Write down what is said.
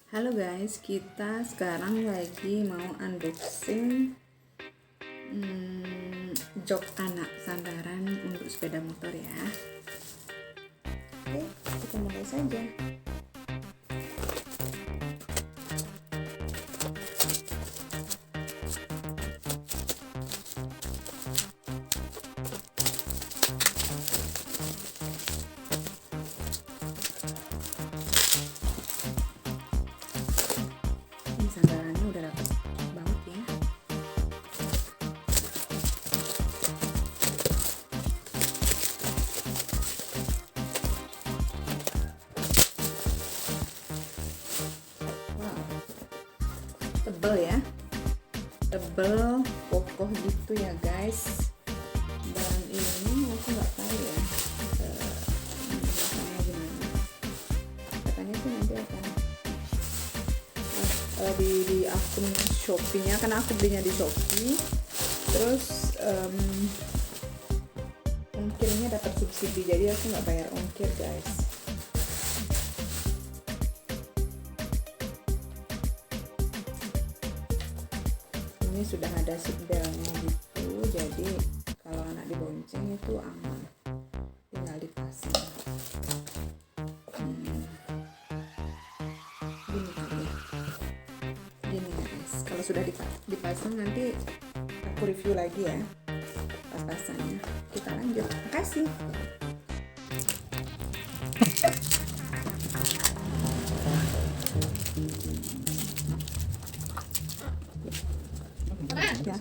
Halo guys, kita sekarang lagi mau unboxing jok anak sandaran untuk sepeda motor ya. Oke, kita mulai saja. Ini sandarannya udah dapet banget ya. Wow, tebel ya, tebel, kokoh gitu ya guys. Dan ini aku nggak tahu ya rasanya gimana. Katanya sih nanti akan di akun Shopee-nya, karena aku belinya di Shopee. Terus ongkirnya dapat subsidi, jadi aku nggak bayar ongkir guys. Ini sudah ada seatbeltnya gitu, jadi kalau anak dibonceng itu aman, tinggal dipasang. Gini guys, kalau sudah dipasang nanti aku review lagi ya pas-pasannya. Kita lanjut. Makasih. Ya.